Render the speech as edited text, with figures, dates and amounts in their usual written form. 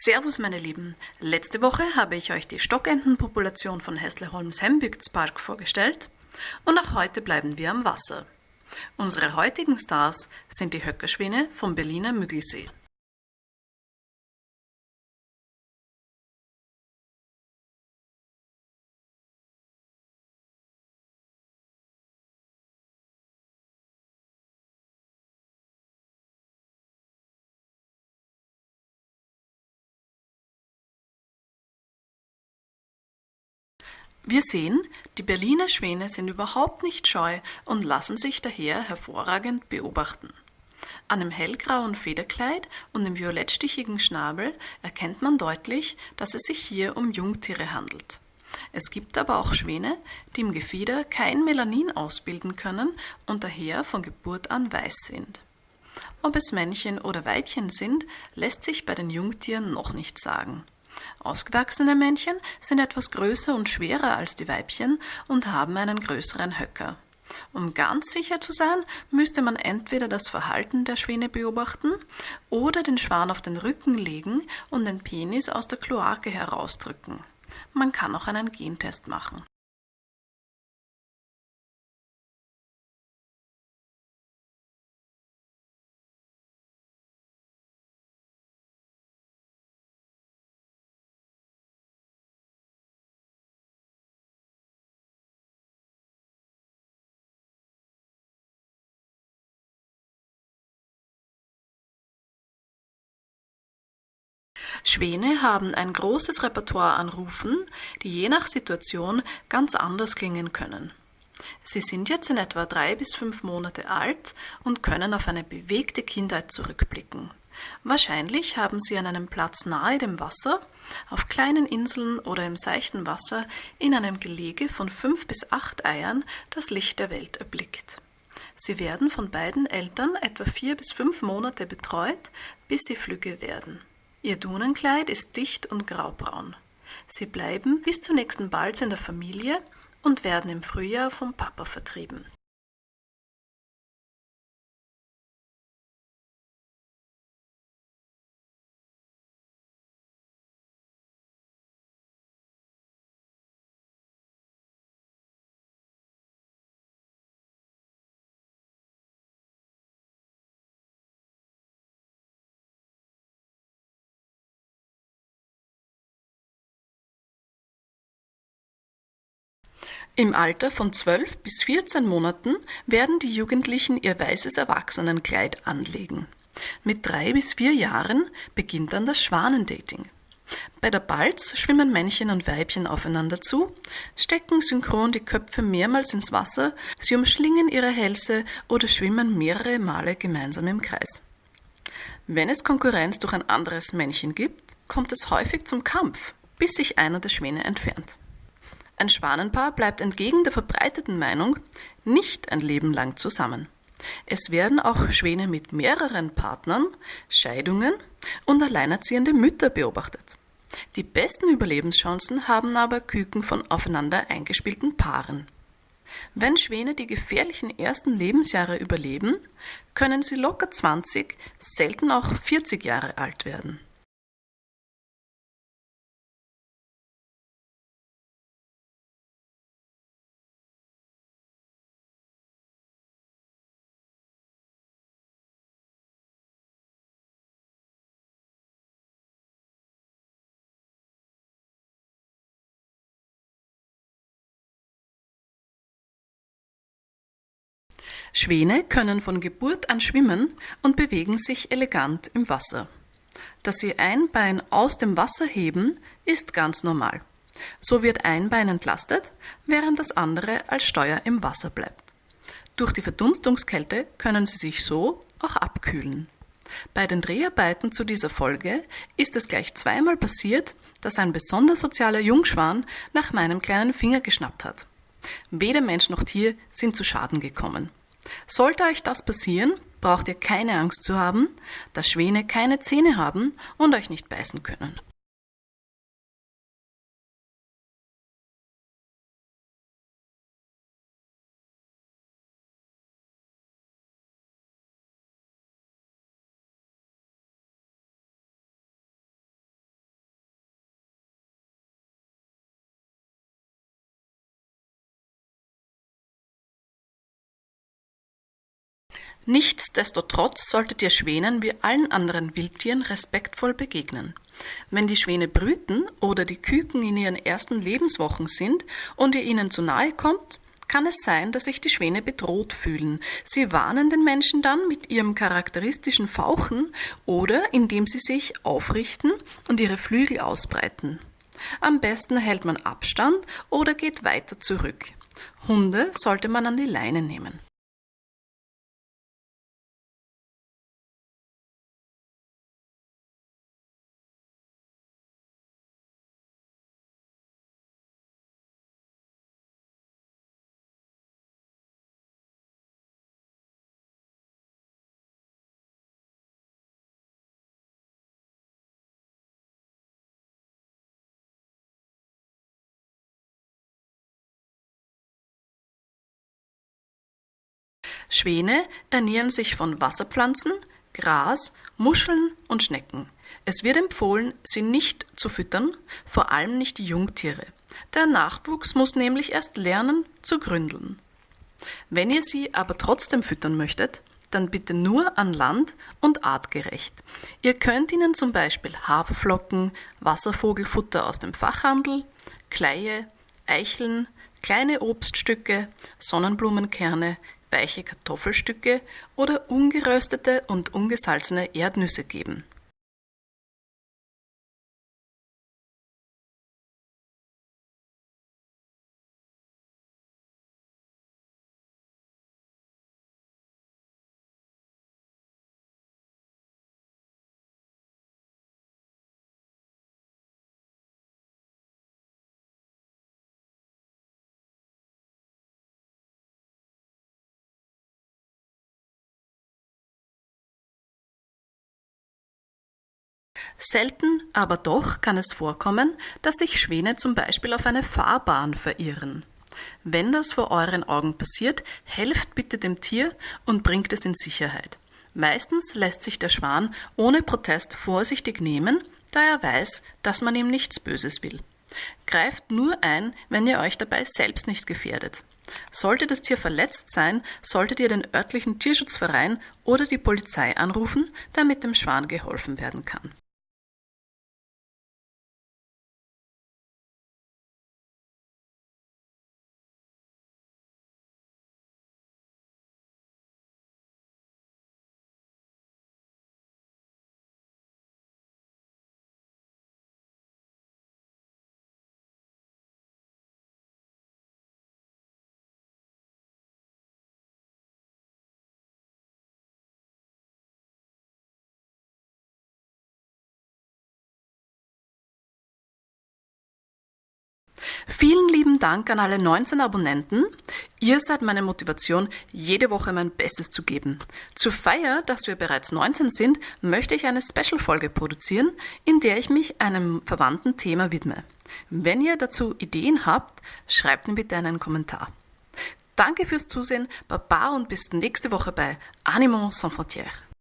Servus meine Lieben, letzte Woche habe ich euch die Stockentenpopulation von Hässleholms-Hembygdspark vorgestellt und auch heute bleiben wir am Wasser. Unsere heutigen Stars sind die Höckerschwäne vom Berliner Müggelsee. Wir sehen, die Berliner Schwäne sind überhaupt nicht scheu und lassen sich daher hervorragend beobachten. An dem hellgrauen Federkleid und dem violettstichigen Schnabel erkennt man deutlich, dass es sich hier um Jungtiere handelt. Es gibt aber auch Schwäne, die im Gefieder kein Melanin ausbilden können und daher von Geburt an weiß sind. Ob es Männchen oder Weibchen sind, lässt sich bei den Jungtieren noch nicht sagen. Ausgewachsene Männchen sind etwas größer und schwerer als die Weibchen und haben einen größeren Höcker. Um ganz sicher zu sein, müsste man entweder das Verhalten der Schwäne beobachten oder den Schwan auf den Rücken legen und den Penis aus der Kloake herausdrücken. Man kann auch einen Gentest machen. Schwäne haben ein großes Repertoire an Rufen, die je nach Situation ganz anders klingen können. Sie sind jetzt in etwa 3 bis 5 Monate alt und können auf eine bewegte Kindheit zurückblicken. Wahrscheinlich haben sie an einem Platz nahe dem Wasser, auf kleinen Inseln oder im seichten Wasser in einem Gelege von 5 bis 8 Eiern das Licht der Welt erblickt. Sie werden von beiden Eltern etwa 4 bis 5 Monate betreut, bis sie flügge werden. Ihr Dunenkleid ist dicht und graubraun. Sie bleiben bis zur nächsten Balz in der Familie und werden im Frühjahr vom Papa vertrieben. Im Alter von 12 bis 14 Monaten werden die Jugendlichen ihr weißes Erwachsenenkleid anlegen. Mit 3 bis 4 Jahren beginnt dann das Schwanendating. Bei der Balz schwimmen Männchen und Weibchen aufeinander zu, stecken synchron die Köpfe mehrmals ins Wasser, sie umschlingen ihre Hälse oder schwimmen mehrere Male gemeinsam im Kreis. Wenn es Konkurrenz durch ein anderes Männchen gibt, kommt es häufig zum Kampf, bis sich einer der Schwäne entfernt. Ein Schwanenpaar bleibt entgegen der verbreiteten Meinung nicht ein Leben lang zusammen. Es werden auch Schwäne mit mehreren Partnern, Scheidungen und alleinerziehende Mütter beobachtet. Die besten Überlebenschancen haben aber Küken von aufeinander eingespielten Paaren. Wenn Schwäne die gefährlichen ersten Lebensjahre überleben, können sie locker 20, selten auch 40 Jahre alt werden. Schwäne können von Geburt an schwimmen und bewegen sich elegant im Wasser. Dass sie ein Bein aus dem Wasser heben, ist ganz normal. So wird ein Bein entlastet, während das andere als Steuer im Wasser bleibt. Durch die Verdunstungskälte können sie sich so auch abkühlen. Bei den Dreharbeiten zu dieser Folge ist es gleich zweimal passiert, dass ein besonders sozialer Jungschwan nach meinem kleinen Finger geschnappt hat. Weder Mensch noch Tier sind zu Schaden gekommen. Sollte euch das passieren, braucht ihr keine Angst zu haben, da Schwäne keine Zähne haben und euch nicht beißen können. Nichtsdestotrotz solltet ihr Schwänen wie allen anderen Wildtieren respektvoll begegnen. Wenn die Schwäne brüten oder die Küken in ihren ersten Lebenswochen sind und ihr ihnen zu nahe kommt, kann es sein, dass sich die Schwäne bedroht fühlen. Sie warnen den Menschen dann mit ihrem charakteristischen Fauchen oder indem sie sich aufrichten und ihre Flügel ausbreiten. Am besten hält man Abstand oder geht weiter zurück. Hunde sollte man an die Leine nehmen. Schwäne ernähren sich von Wasserpflanzen, Gras, Muscheln und Schnecken. Es wird empfohlen, sie nicht zu füttern, vor allem nicht die Jungtiere. Der Nachwuchs muss nämlich erst lernen zu gründeln. Wenn ihr sie aber trotzdem füttern möchtet, dann bitte nur an Land und artgerecht. Ihr könnt ihnen zum Beispiel Haferflocken, Wasservogelfutter aus dem Fachhandel, Kleie, Eicheln, kleine Obststücke, Sonnenblumenkerne, weiche Kartoffelstücke oder ungeröstete und ungesalzene Erdnüsse geben. Selten, aber doch kann es vorkommen, dass sich Schwäne zum Beispiel auf eine Fahrbahn verirren. Wenn das vor euren Augen passiert, helft bitte dem Tier und bringt es in Sicherheit. Meistens lässt sich der Schwan ohne Protest vorsichtig nehmen, da er weiß, dass man ihm nichts Böses will. Greift nur ein, wenn ihr euch dabei selbst nicht gefährdet. Sollte das Tier verletzt sein, solltet ihr den örtlichen Tierschutzverein oder die Polizei anrufen, damit dem Schwan geholfen werden kann. Vielen lieben Dank an alle 19 Abonnenten. Ihr seid meine Motivation, jede Woche mein Bestes zu geben. Zur Feier, dass wir bereits 19 sind, möchte ich eine Special-Folge produzieren, in der ich mich einem verwandten Thema widme. Wenn ihr dazu Ideen habt, schreibt mir bitte einen Kommentar. Danke fürs Zusehen, Baba und bis nächste Woche bei Animaux sans frontières.